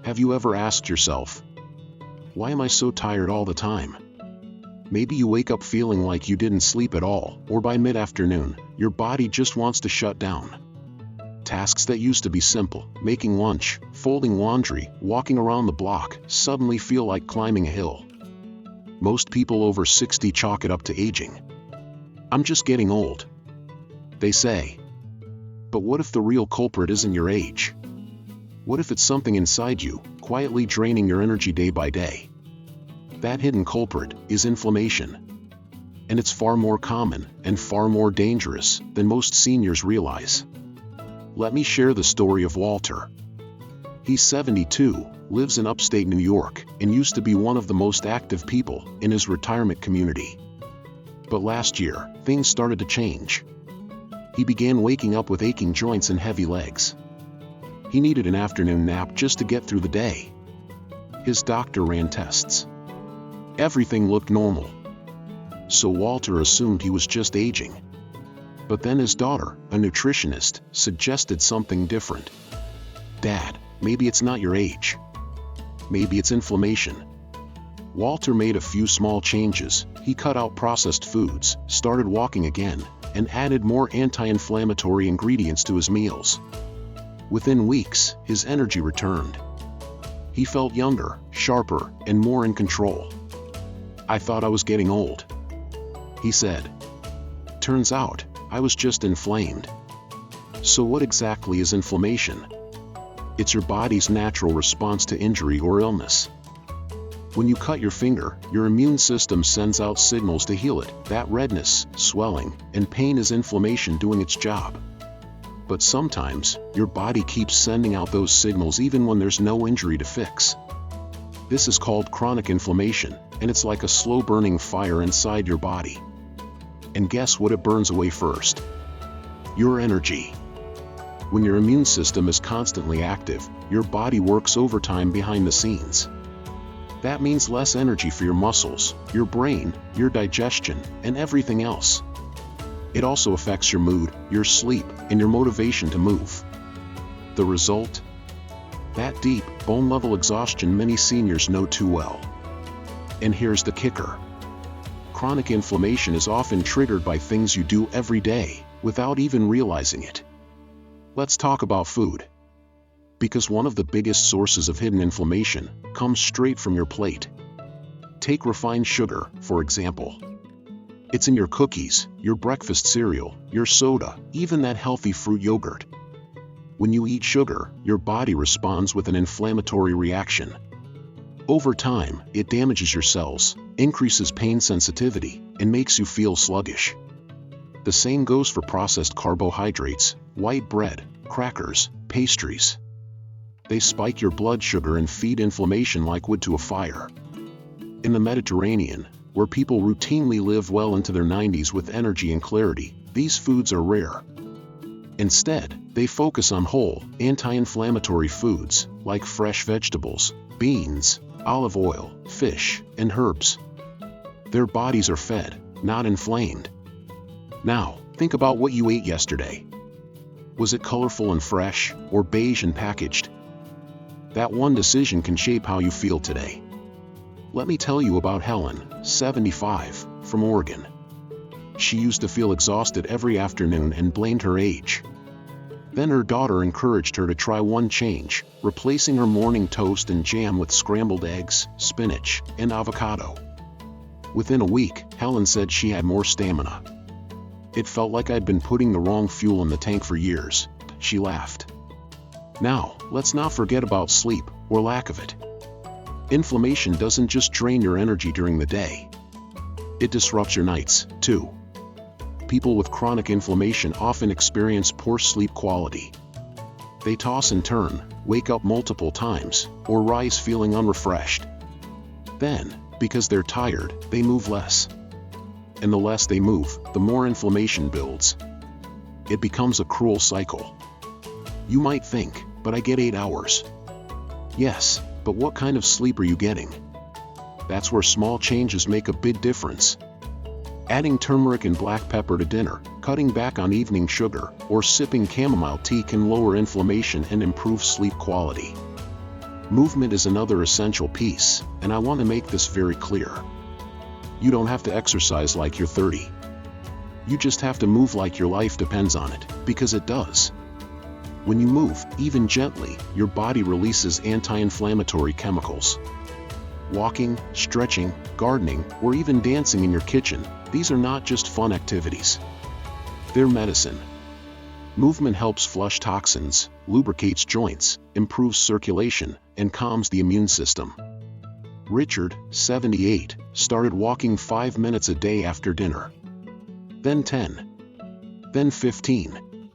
Have you ever asked yourself, why am I so tired all the time? Maybe you wake up feeling like you didn't sleep at all, or by mid-afternoon, your body just wants to shut down. Tasks that used to be simple, making lunch, folding laundry, walking around the block, suddenly feel like climbing a hill. Most people over 60 chalk it up to aging. I'm just getting old, they say. But what if the real culprit isn't your age? What if it's something inside you, quietly draining your energy day by day? That hidden culprit is inflammation. And it's far more common and far more dangerous than most seniors realize. Let me share the story of Walter. He's 72, lives in upstate New York, and used to be one of the most active people in his retirement community. But last year, things started to change. He began waking up with aching joints and heavy legs. He needed an afternoon nap just to get through the day. His doctor ran tests. Everything looked normal. So Walter assumed he was just aging. But then his daughter, a nutritionist, suggested something different. Dad, maybe it's not your age. Maybe it's inflammation. Walter made a few small changes. He cut out processed foods, started walking again, and added more anti-inflammatory ingredients to his meals. Within weeks, his energy returned. He felt younger, sharper, and more in control. I thought I was getting old, he said. Turns out, I was just inflamed. So what exactly is inflammation? It's your body's natural response to injury or illness. When you cut your finger, your immune system sends out signals to heal it. That redness, swelling, and pain is inflammation doing its job. But sometimes, your body keeps sending out those signals even when there's no injury to fix. This is called chronic inflammation, and it's like a slow-burning fire inside your body. And guess what it burns away first? Your energy. When your immune system is constantly active, your body works overtime behind the scenes. That means less energy for your muscles, your brain, your digestion, and everything else. It also affects your mood, your sleep, and your motivation to move. The result? That deep, bone-level exhaustion many seniors know too well. And here's the kicker. Chronic inflammation is often triggered by things you do every day, without even realizing it. Let's talk about food. Because one of the biggest sources of hidden inflammation comes straight from your plate. Take refined sugar, for example. It's in your cookies, your breakfast cereal, your soda, even that healthy fruit yogurt. When you eat sugar, your body responds with an inflammatory reaction. Over time, it damages your cells, increases pain sensitivity, and makes you feel sluggish. The same goes for processed carbohydrates, white bread, crackers, pastries. They spike your blood sugar and feed inflammation like wood to a fire. In the Mediterranean, where people routinely live well into their 90s with energy and clarity, these foods are rare. Instead, they focus on whole, anti-inflammatory foods, like fresh vegetables, beans, olive oil, fish, and herbs. Their bodies are fed, not inflamed. Now, think about what you ate yesterday. Was it colorful and fresh, or beige and packaged? That one decision can shape how you feel today. Let me tell you about Helen, 75, from Oregon. She used to feel exhausted every afternoon and blamed her age. Then her daughter encouraged her to try one change, replacing her morning toast and jam with scrambled eggs, spinach, and avocado. Within a week, Helen said she had more stamina. It felt like I'd been putting the wrong fuel in the tank for years, she laughed. Now, let's not forget about sleep, or lack of it. Inflammation doesn't just drain your energy during the day. It disrupts your nights, too. People with chronic inflammation often experience poor sleep quality. They toss and turn, wake up multiple times, or rise feeling unrefreshed. Then, because they're tired, they move less. And the less they move, the more inflammation builds. It becomes a cruel cycle. You might think, but I get 8 hours. Yes, but what kind of sleep are you getting? That's where small changes make a big difference. Adding turmeric and black pepper to dinner, cutting back on evening sugar, or sipping chamomile tea can lower inflammation and improve sleep quality. Movement is another essential piece, and I want to make this very clear. You don't have to exercise like you're 30. You just have to move like your life depends on it, because it does. When you move, even gently, your body releases anti-inflammatory chemicals. Walking, stretching, gardening, or even dancing in your kitchen, these are not just fun activities. They're medicine. Movement helps flush toxins, lubricates joints, improves circulation, and calms the immune system. Richard, 78, started walking 5 minutes a day after dinner. Then 10. Then 15.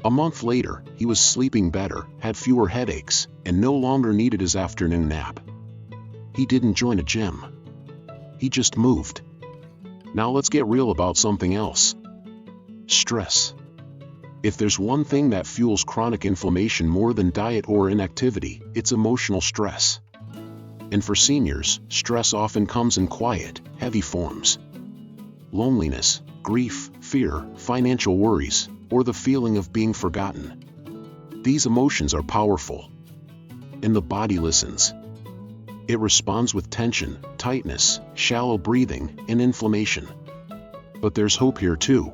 A month later, he was sleeping better, had fewer headaches, and no longer needed his afternoon nap. He didn't join a gym. He just moved. Now let's get real about something else. Stress. If there's one thing that fuels chronic inflammation more than diet or inactivity, it's emotional stress. And for seniors, stress often comes in quiet, heavy forms. Loneliness, grief, fear, financial worries, or the feeling of being forgotten. These emotions are powerful. And the body listens. It responds with tension, tightness, shallow breathing, and inflammation. But there's hope here too.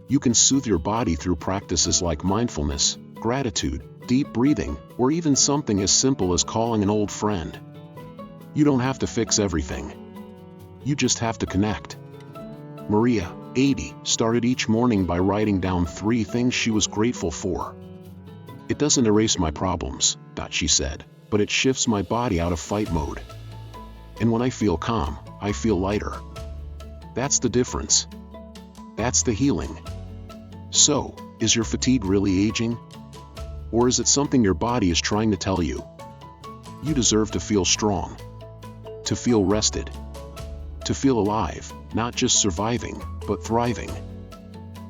You can soothe your body through practices like mindfulness, gratitude, deep breathing, or even something as simple as calling an old friend. You don't have to fix everything. You just have to connect. Maria, 80, started each morning by writing down 3 things she was grateful for. It doesn't erase my problems, she said, but it shifts my body out of fight mode. And when I feel calm, I feel lighter. That's the difference. That's the healing. So, is your fatigue really aging? Or is it something your body is trying to tell you? You deserve to feel strong. To feel rested. To feel alive, not just surviving, but thriving.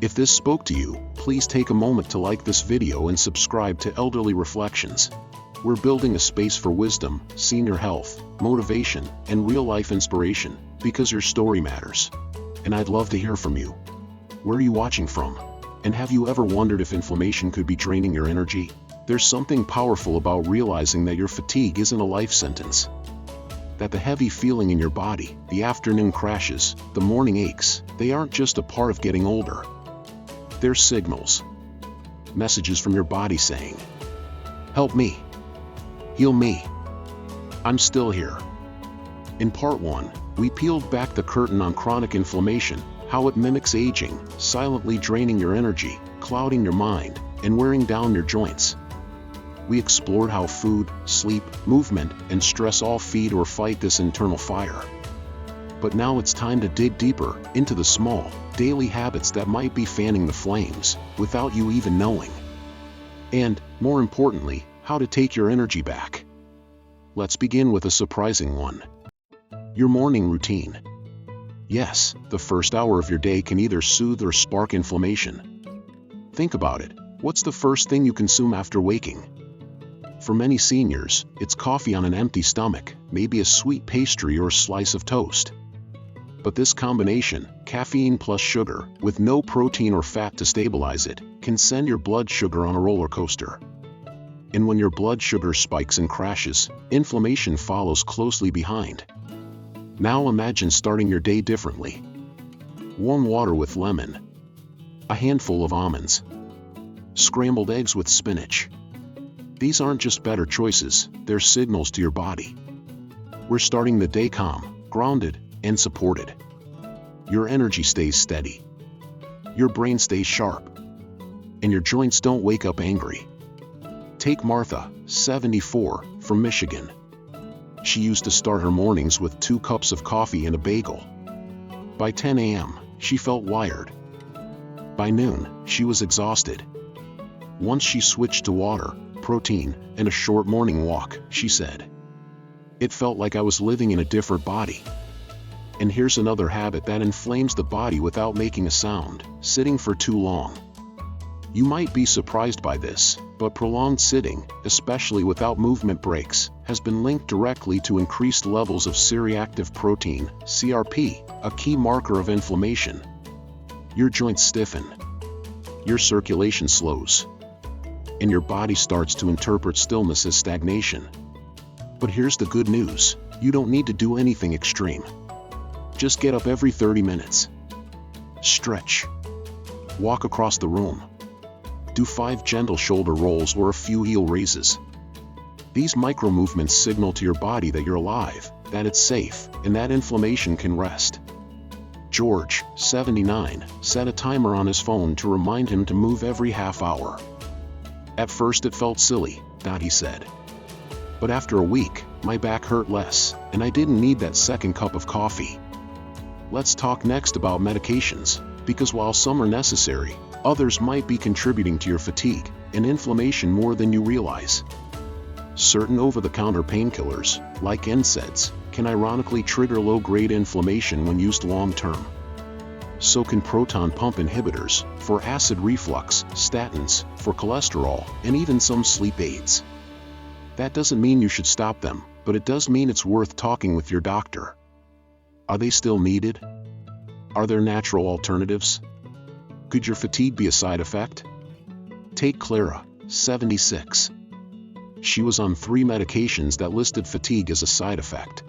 If this spoke to you, please take a moment to like this video and subscribe to Elderly Reflections. We're building a space for wisdom, senior health, motivation, and real-life inspiration, because your story matters. And I'd love to hear from you. Where are you watching from? And have you ever wondered if inflammation could be draining your energy? There's something powerful about realizing that your fatigue isn't a life sentence. That the heavy feeling in your body, the afternoon crashes, the morning aches, they aren't just a part of getting older. They're signals. Messages from your body saying, "Help me. Heal me. I'm still here." In part 1, we peeled back the curtain on chronic inflammation, how it mimics aging, silently draining your energy, clouding your mind, and wearing down your joints. We explored how food, sleep, movement, and stress all feed or fight this internal fire. But now it's time to dig deeper into the small, daily habits that might be fanning the flames, without you even knowing. And, more importantly, how to take your energy back. Let's begin with a surprising one. Your morning routine. Yes, the first hour of your day can either soothe or spark inflammation. Think about it. What's the first thing you consume after waking? For many seniors, it's coffee on an empty stomach, maybe a sweet pastry or slice of toast. But this combination, caffeine plus sugar, with no protein or fat to stabilize it, can send your blood sugar on a roller coaster. And when your blood sugar spikes and crashes, inflammation follows closely behind. Now imagine starting your day differently. Warm water with lemon. A handful of almonds. Scrambled eggs with spinach. These aren't just better choices, they're signals to your body. We're starting the day calm, grounded, and supported. Your energy stays steady. Your brain stays sharp. And your joints don't wake up angry. Take Martha, 74, from Michigan. She used to start her mornings with 2 cups of coffee and a bagel. By 10 a.m., she felt wired. By noon, she was exhausted. Once she switched to water, protein, and a short morning walk, she said, "It felt like I was living in a different body." And here's another habit that inflames the body without making a sound: sitting for too long. You might be surprised by this, but prolonged sitting, especially without movement breaks, has been linked directly to increased levels of C-reactive protein, CRP, a key marker of inflammation. Your joints stiffen. Your circulation slows. and your body starts to interpret stillness as stagnation. But here's the good news: you don't need to do anything extreme. Just get up every 30 minutes. Stretch. Walk across the room. Do 5 gentle shoulder rolls or a few heel raises. These micro movements signal to your body that you're alive, that it's safe, and that inflammation can rest. George, 79, set a timer on his phone to remind him to move every half hour. At first it felt silly, he said. But after a week, my back hurt less, and I didn't need that second cup of coffee. Let's talk next about medications, because while some are necessary, others might be contributing to your fatigue and inflammation more than you realize. Certain over-the-counter painkillers, like NSAIDs, can ironically trigger low-grade inflammation when used long-term. So can proton pump inhibitors, for acid reflux, statins, for cholesterol, and even some sleep aids. That doesn't mean you should stop them, but it does mean it's worth talking with your doctor. Are they still needed? Are there natural alternatives? Could your fatigue be a side effect? Take Clara, 76. She was on 3 medications that listed fatigue as a side effect.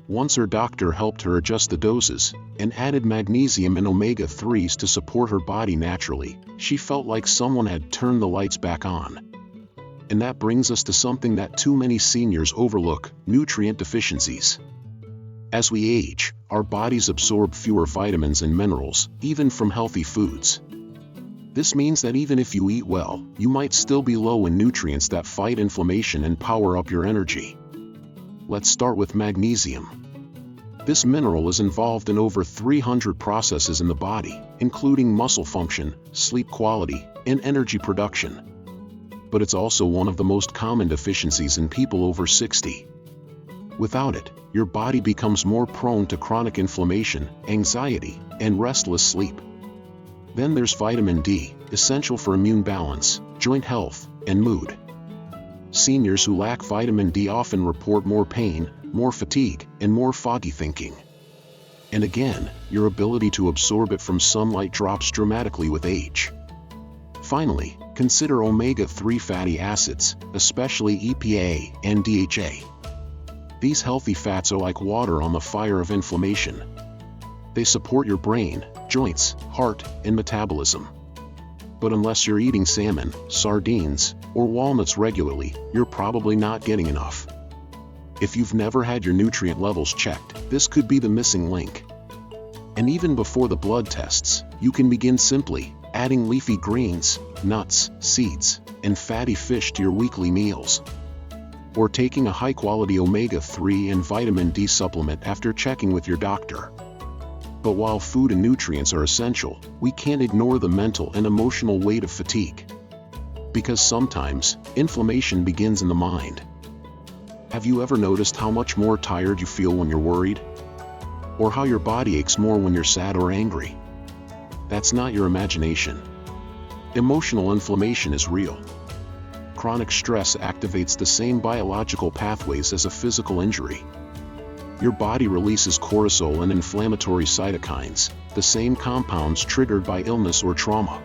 Once her doctor helped her adjust the doses, and added magnesium and omega-3s to support her body naturally, she felt like someone had turned the lights back on. And that brings us to something that too many seniors overlook: nutrient deficiencies. As we age, our bodies absorb fewer vitamins and minerals, even from healthy foods. This means that even if you eat well, you might still be low in nutrients that fight inflammation and power up your energy. Let's start with magnesium. This mineral is involved in over 300 processes in the body, including muscle function, sleep quality, and energy production. But it's also one of the most common deficiencies in people over 60. Without it, your body becomes more prone to chronic inflammation, anxiety, and restless sleep. Then there's vitamin D, essential for immune balance, joint health, and mood. Seniors who lack vitamin D often report more pain, more fatigue, and more foggy thinking. And again, your ability to absorb it from sunlight drops dramatically with age. Finally, consider omega-3 fatty acids, especially EPA and DHA. These healthy fats are like water on the fire of inflammation. They support your brain, joints, heart, and metabolism. But unless you're eating salmon, sardines, or walnuts regularly, you're probably not getting enough. If you've never had your nutrient levels checked, this could be the missing link. And even before the blood tests, you can begin simply adding leafy greens, nuts, seeds, and fatty fish to your weekly meals. Or taking a high-quality omega-3 and vitamin D supplement after checking with your doctor. But while food and nutrients are essential, we can't ignore the mental and emotional weight of fatigue. Because sometimes, inflammation begins in the mind. Have you ever noticed how much more tired you feel when you're worried? Or how your body aches more when you're sad or angry? That's not your imagination. Emotional inflammation is real. Chronic stress activates the same biological pathways as a physical injury. Your body releases cortisol and inflammatory cytokines, the same compounds triggered by illness or trauma.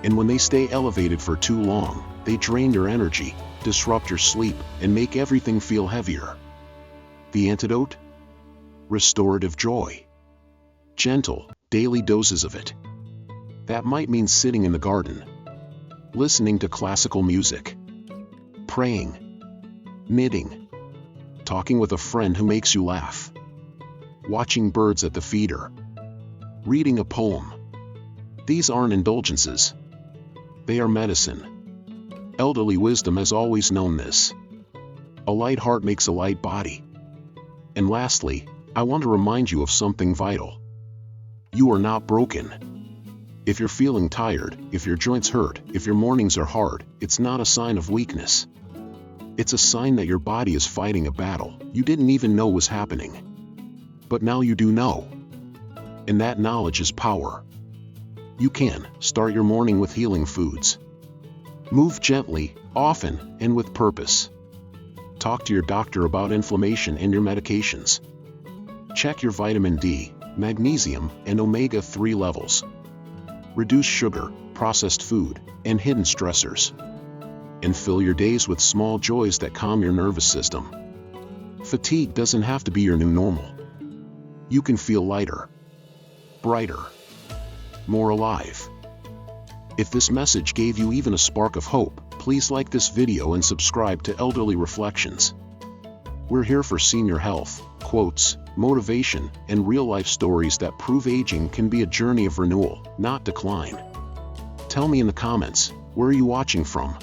And when they stay elevated for too long, they drain your energy, disrupt your sleep, and make everything feel heavier. The antidote? Restorative joy. Gentle, daily doses of it. That might mean sitting in the garden, listening to classical music, praying, knitting, talking with a friend who makes you laugh, watching birds at the feeder, reading a poem. These aren't indulgences. They are medicine. Elderly wisdom has always known this. A light heart makes a light body. And lastly, I want to remind you of something vital. You are not broken. If you're feeling tired, if your joints hurt, if your mornings are hard, it's not a sign of weakness. It's a sign that your body is fighting a battle you didn't even know was happening. But now you do know. And that knowledge is power. You can start your morning with healing foods. Move gently, often, and with purpose. Talk to your doctor about inflammation and your medications. Check your vitamin D, magnesium, and omega-3 levels. Reduce sugar, processed food, and hidden stressors. And fill your days with small joys that calm your nervous system. Fatigue doesn't have to be your new normal. You can feel lighter, brighter, more alive. If this message gave you even a spark of hope, please like this video and subscribe to Elderly Reflections. We're here for senior health, quotes, motivation, and real-life stories that prove aging can be a journey of renewal, not decline. Tell me in the comments, where are you watching from?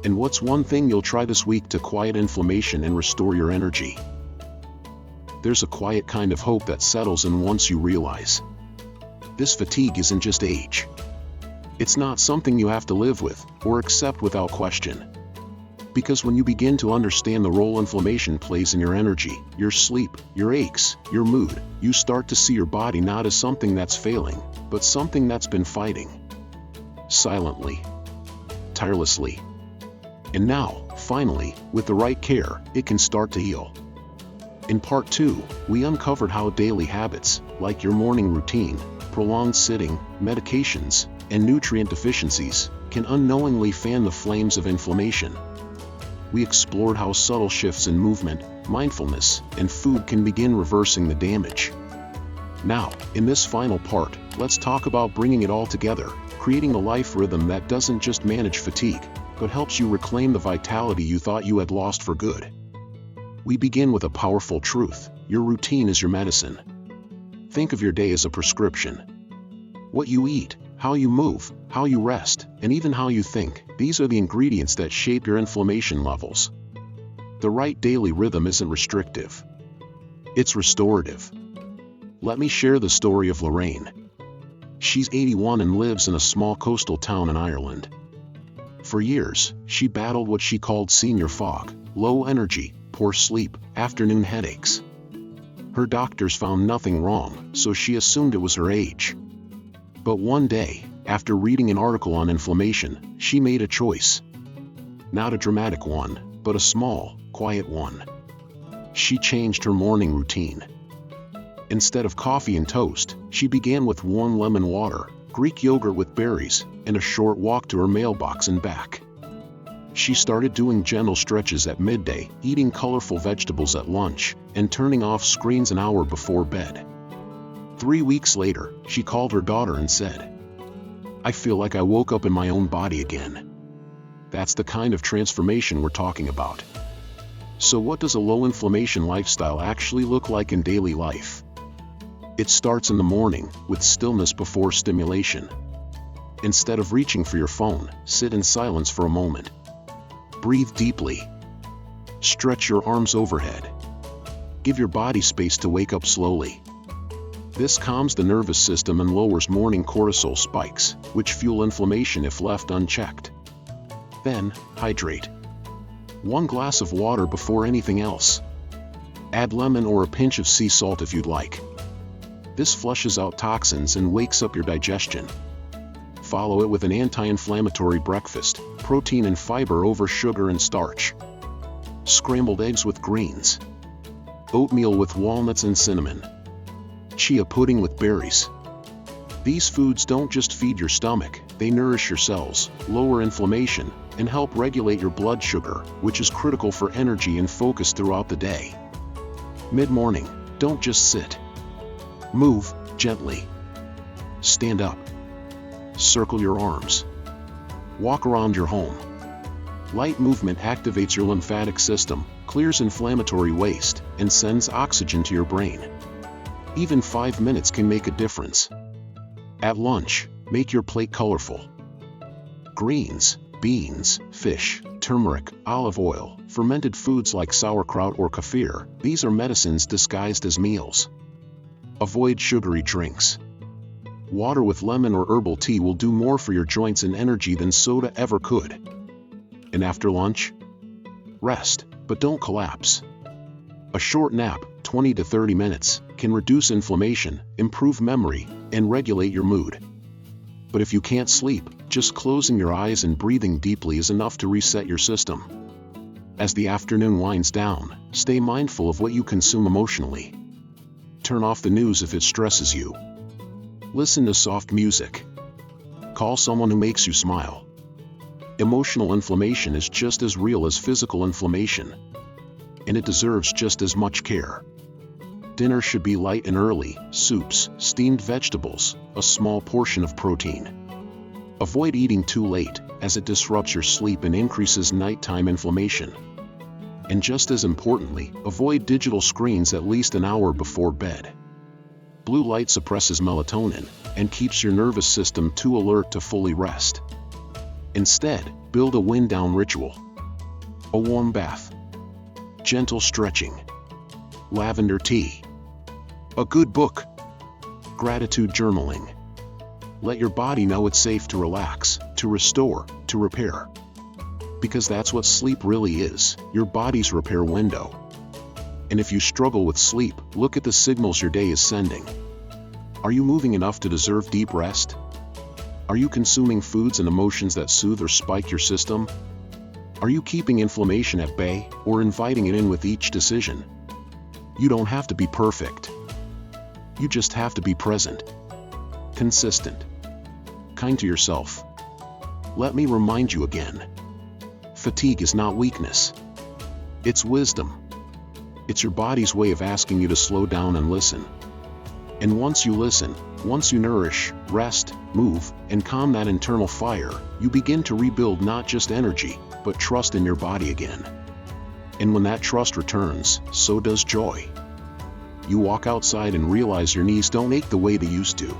And what's one thing you'll try this week to quiet inflammation and restore your energy? There's a quiet kind of hope that settles in once you realize this fatigue isn't just age. It's not something you have to live with or accept without question. Because when you begin to understand the role inflammation plays in your energy, your sleep, your aches, your mood, you start to see your body not as something that's failing, but something that's been fighting. Silently. Tirelessly. And now, finally, with the right care, it can start to heal. In part 2, we uncovered how daily habits, like your morning routine, prolonged sitting, medications, and nutrient deficiencies, can unknowingly fan the flames of inflammation. We explored how subtle shifts in movement, mindfulness, and food can begin reversing the damage. Now, in this final part, let's talk about bringing it all together, creating a life rhythm that doesn't just manage fatigue, but helps you reclaim the vitality you thought you had lost for good. We begin with a powerful truth: your routine is your medicine. Think of your day as a prescription. What you eat, how you move, how you rest, and even how you think, these are the ingredients that shape your inflammation levels. The right daily rhythm isn't restrictive. It's restorative. Let me share the story of Lorraine. She's 81 and lives in a small coastal town in Ireland. For years, she battled what she called senior fog, low energy, poor sleep, afternoon headaches. Her doctors found nothing wrong, so she assumed it was her age. But one day, after reading an article on inflammation, she made a choice. Not a dramatic one, but a small, quiet one. She changed her morning routine. Instead of coffee and toast, she began with warm lemon water, Greek yogurt with berries, and a short walk to her mailbox and back. She started doing gentle stretches at midday, eating colorful vegetables at lunch, and turning off screens an hour before bed. 3 weeks later, she called her daughter and said, "I feel like I woke up in my own body again." That's the kind of transformation we're talking about. So what does a low-inflammation lifestyle actually look like in daily life? It starts in the morning, with stillness before stimulation. Instead of reaching for your phone, sit in silence for a moment. Breathe deeply. Stretch your arms overhead. Give your body space to wake up slowly. This calms the nervous system and lowers morning cortisol spikes, which fuel inflammation if left unchecked. Then, hydrate. 1 glass of water before anything else. Add lemon or a pinch of sea salt if you'd like. This flushes out toxins and wakes up your digestion. Follow it with an anti-inflammatory breakfast, protein and fiber over sugar and starch. Scrambled eggs with greens. Oatmeal with walnuts and cinnamon. Chia pudding with berries. These foods don't just feed your stomach, they nourish your cells, lower inflammation, and help regulate your blood sugar, which is critical for energy and focus throughout the day. Mid-morning, don't just sit. Move, gently. Stand up. Circle your arms. Walk around your home. Light movement activates your lymphatic system, clears inflammatory waste, and sends oxygen to your brain. Even 5 minutes can make a difference. At lunch, make your plate colorful. Greens, beans, fish, turmeric, olive oil, fermented foods like sauerkraut or kefir, these are medicines disguised as meals. Avoid sugary drinks. Water with lemon or herbal tea will do more for your joints and energy than soda ever could. And after lunch? Rest, but don't collapse. A short nap, 20 to 30 minutes, can reduce inflammation, improve memory, and regulate your mood. But if you can't sleep, just closing your eyes and breathing deeply is enough to reset your system. As the afternoon winds down, stay mindful of what you consume emotionally. Turn off the news if it stresses you. Listen to soft music. Call someone who makes you smile. Emotional inflammation is just as real as physical inflammation, and it deserves just as much care. Dinner should be light and early: soups, steamed vegetables, a small portion of protein. Avoid eating too late, as it disrupts your sleep and increases nighttime inflammation. And just as importantly, avoid digital screens at least an hour before bed. Blue light suppresses melatonin and keeps your nervous system too alert to fully rest. Instead, build a wind-down ritual. A warm bath, gentle stretching, lavender tea, a good book, gratitude journaling. Let your body know it's safe to relax, to restore, to repair. Because that's what sleep really is, your body's repair window. And if you struggle with sleep, look at the signals your day is sending. Are you moving enough to deserve deep rest? Are you consuming foods and emotions that soothe or spike your system? Are you keeping inflammation at bay, or inviting it in with each decision? You don't have to be perfect. You just have to be present, consistent, kind to yourself. Let me remind you again. Fatigue is not weakness. It's wisdom. It's your body's way of asking you to slow down and listen. And once you listen, once you nourish, rest, move, and calm that internal fire, you begin to rebuild not just energy, but trust in your body again. And when that trust returns, so does joy. You walk outside and realize your knees don't ache the way they used to.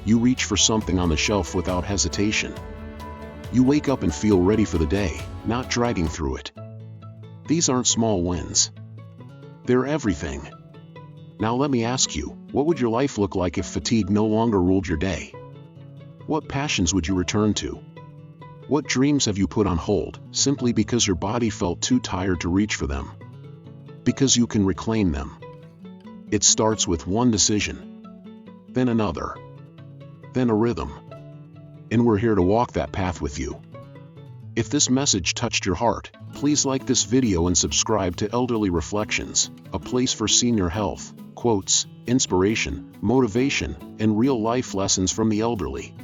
You reach for something on the shelf without hesitation. You wake up and feel ready for the day, not dragging through it. These aren't small wins. They're everything. Now let me ask you, what would your life look like if fatigue no longer ruled your day? What passions would you return to? What dreams have you put on hold, simply because your body felt too tired to reach for them? Because you can reclaim them. It starts with one decision, then another, then a rhythm. And we're here to walk that path with you. If this message touched your heart, please like this video and subscribe to Elderly Reflections, a place for senior health, quotes, inspiration, motivation, and real-life lessons from the elderly.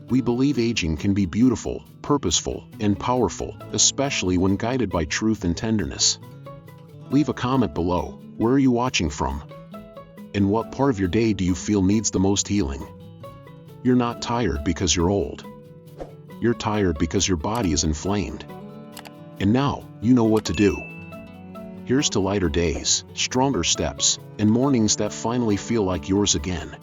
We believe aging can be beautiful, purposeful, and powerful, especially when guided by truth and tenderness. Leave a comment below. Where are you watching from? And what part of your day do you feel needs the most healing? You're not tired because you're old. You're tired because your body is inflamed. And now, you know what to do. Here's to lighter days, stronger steps, and mornings that finally feel like yours again.